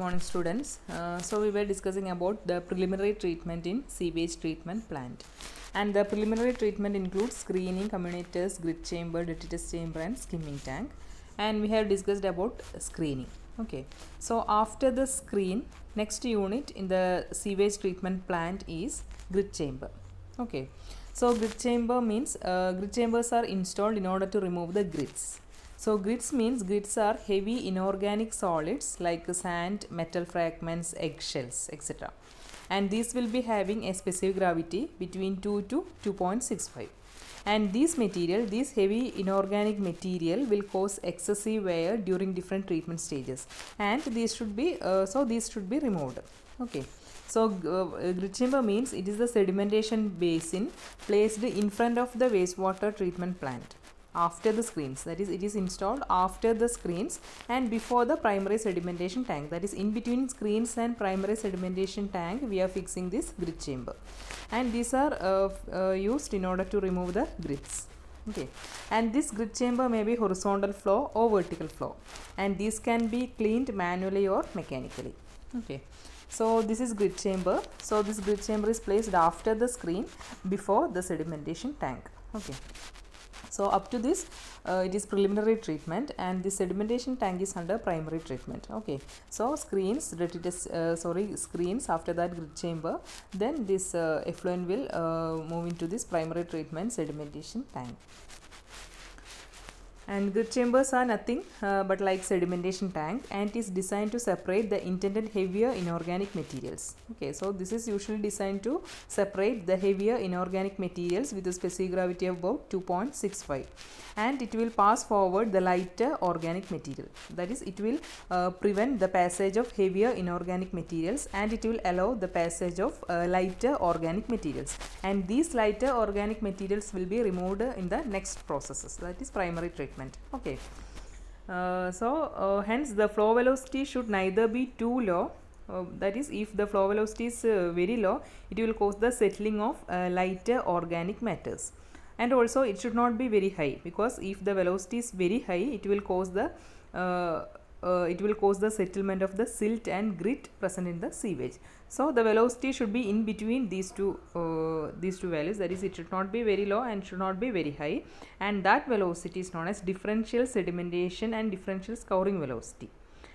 Morning students. So we were discussing about the preliminary treatment in sewage treatment plant, and the preliminary treatment includes screening, commutators, grit chamber, dirty test chamber and skimming tank, and we have discussed about screening. Okay, so after the screen, next unit in the sewage treatment plant is grit chamber. Okay, so grit chamber means grit chambers are installed in order to remove the grits. So grits means grits are heavy inorganic solids like sand, metal fragments, eggshells, etc. And these will be having a specific gravity between 2 to 2.65. And this heavy inorganic material will cause excessive wear during different treatment stages, and these should be removed. Okay. So grit chamber means it is the sedimentation basin placed in front of the wastewater treatment plant after the screens, that is it is installed after the screens and before the primary sedimentation tank, that is in between screens and primary sedimentation tank we are fixing this grit chamber, and these are used in order to remove the grits. Okay, and this grit chamber may be horizontal flow or vertical flow, and these can be cleaned manually or mechanically. Okay, so this is grit chamber. So this grit chamber is placed after the screen before the sedimentation tank. Okay, so up to this it is preliminary treatment, and the sedimentation tank is under primary treatment. Okay, so screens screens, after that grit chamber, then this effluent will move into this primary treatment sedimentation tank. And grit chambers are nothing but like sedimentation tank, and it is designed to separate the intended heavier inorganic materials. Okay, so this is usually designed to separate the heavier inorganic materials with a specific gravity of about 2.65, and it will pass forward the lighter organic material, that is it will prevent the passage of heavier inorganic materials, and it will allow the passage of lighter organic materials, and these lighter organic materials will be removed in the next processes, that is primary treatment. Okay, hence the flow velocity should neither be too low, that is if the flow velocity is very low, it will cause the settling of lighter organic matters, and also it should not be very high, because if the velocity is very high, it will cause the settlement of the silt and grit present in the sewage. So the velocity should be in between these two values, that is it should not be very low and should not be very high, and that velocity is known as differential sedimentation and differential scouring velocity,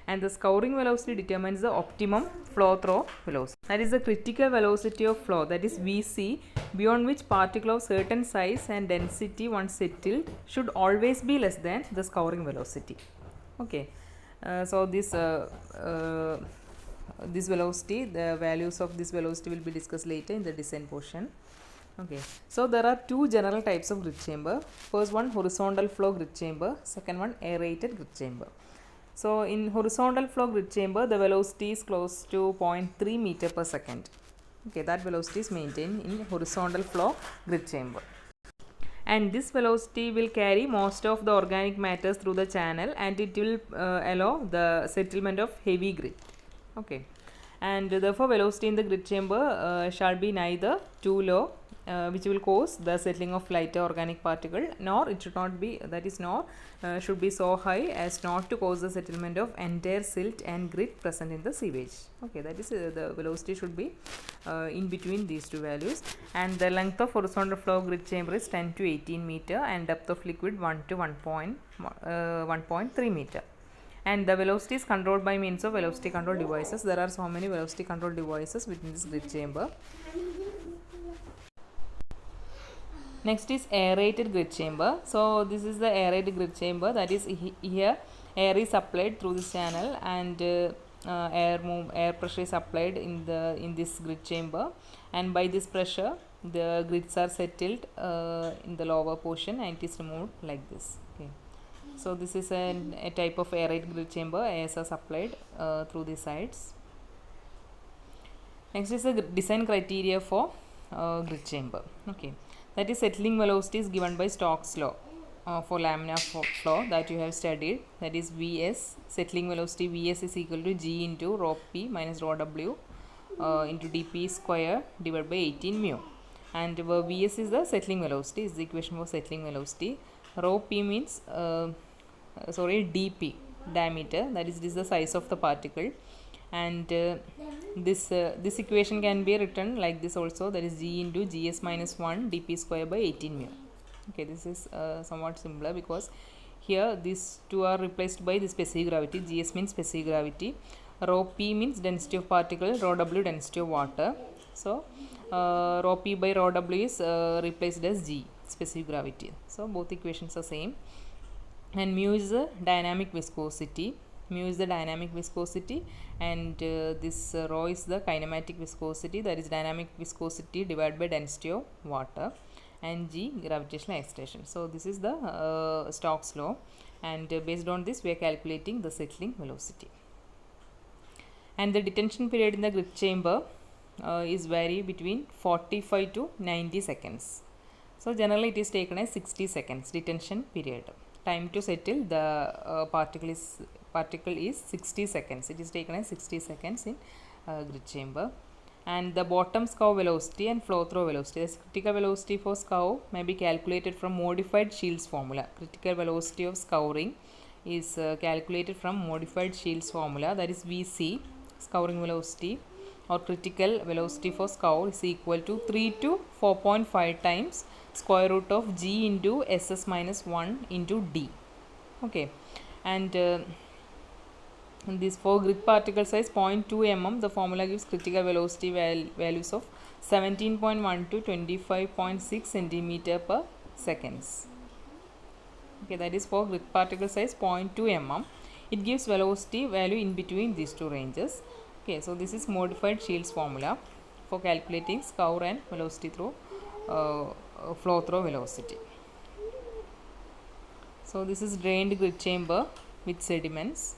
and the scouring velocity determines the optimum flow through velocity, that is the critical velocity of flow, that is VC, beyond which particle of certain size and density once settled should always be less than the scouring velocity. Okay, so this velocity, the values of this velocity will be discussed later in the design portion. Okay, so there are two general types of grit chamber. First one, horizontal flow grit chamber. Second one, aerated grit chamber. So in horizontal flow grit chamber, the velocity is close to 0.3 meter per second. Okay, that velocity is maintained in horizontal flow grit chamber, and this velocity will carry most of the organic matters through the channel, and it will allow the settlement of heavy grit. Okay, and therefore velocity in the grit chamber shall be neither too low, which will cause the settling of lighter organic particle, nor it should not be, that is nor should be so high as not to cause the settlement of entire silt and grit present in the sewage. Okay, that is the velocity should be in between these two values, and the length of horizontal flow grit chamber is 10 to 18 meter, and depth of liquid 1 to 1.3 meter, and the velocity is controlled by means of velocity control devices. There are so many velocity control devices within this grit chamber. Next is aerated grit chamber. So this is the aerated grit chamber, that is here air is supplied through this channel, and air pressure is applied in this grit chamber, and by this pressure the grits are settled in the lower portion, and it is removed like this. Okay, so this is a type of aerated grit chamber. Airs are supplied through the sides. Next is the design criteria for grit chamber. Okay, that is settling velocity is given by Stokes law for laminar flow that you have studied, that is Vs, settling velocity Vs is equal to G into rho P minus rho W into dP square divided by 18 mu, and Vs is the settling velocity, is the equation for settling velocity. Rho P means dP, diameter, that is, it is the size of the particle, and this equation can be written like this also, that is g into gs minus 1 dp square by 18 mu. Okay, this is somewhat simpler because here these two are replaced by the specific gravity. Gs means specific gravity, rho p means density of particle, rho w density of water. So rho p by rho w is replaced as g, specific gravity. So both equations are same. And mu is the dynamic viscosity, and this rho is the kinematic viscosity, that is dynamic viscosity divided by density of water, and g gravitational excitation. So this is the Stokes law, and based on this we are calculating the settling velocity. And the detention period in the grip chamber is vary between 45 to 90 seconds. So generally it is taken as 60 seconds detention period. Time to settle the particle is 60 seconds. It is taken as 60 seconds in grid chamber. And the bottom scow velocity and flow through velocity. The critical velocity for scow may be calculated from modified Shields formula. Critical velocity of scouring is calculated from modified Shields formula, that is Vc, scouring velocity or critical velocity for scow is equal to 3 to 4.5 times square root of g into ss minus 1 into d. Okay, and this for grid particle size 0.2 mm, the formula gives critical velocity values of 17.1 to 25.6 centimeter per seconds. Okay, that is for grid particle size 0.2 mm. It gives velocity value in between these two ranges. Okay, so this is modified Shields formula for calculating scour and velocity through flow through velocity. So this is drained grid chamber with sediments.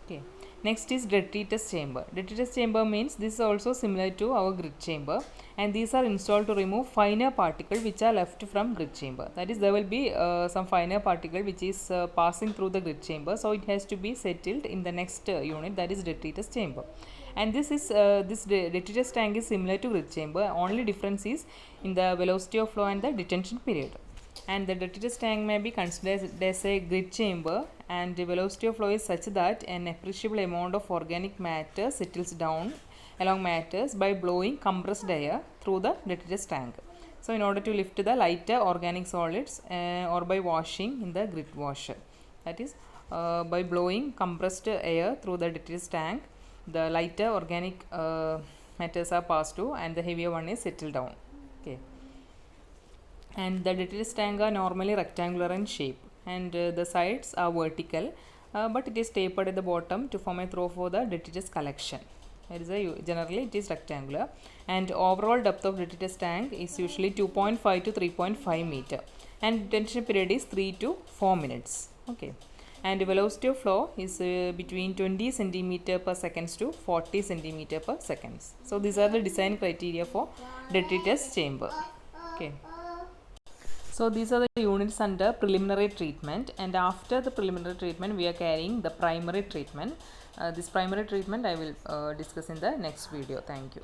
Okay, next is detritus chamber. Detritus chamber means this is also similar to our grid chamber, and these are installed to remove finer particles which are left from grid chamber. That is, there will be some finer particle which is passing through the grid chamber, so it has to be settled in the next unit, that is detritus chamber. And this detritus tank is similar to grid chamber, only difference is in the velocity of flow and the detention period. And the detritus tank may be considered as a grid chamber, and the velocity of flow is such that an appreciable amount of organic matter settles down along matters by blowing compressed air through the detritus tank. So in order to lift the lighter organic solids or by washing in the grid washer, that is by blowing compressed air through the detritus tank, the lighter organic matters are passed to and the heavier one is settled down. Okay, and the detritus tank are normally rectangular in shape, and the sides are vertical, but it is tapered at the bottom to form a throw for the detritus collection. Generally it is rectangular, and overall depth of detritus tank is usually 2.5 to 3.5 meter, and detention period is 3 to 4 minutes. Okay, and the velocity of flow is between 20 centimeter per seconds to 40 centimeter per seconds. So these are the design criteria for detritus chamber. Okay, so these are the units under preliminary treatment, and after the preliminary treatment we are carrying the primary treatment. This primary treatment I will discuss in the next video. Thank you.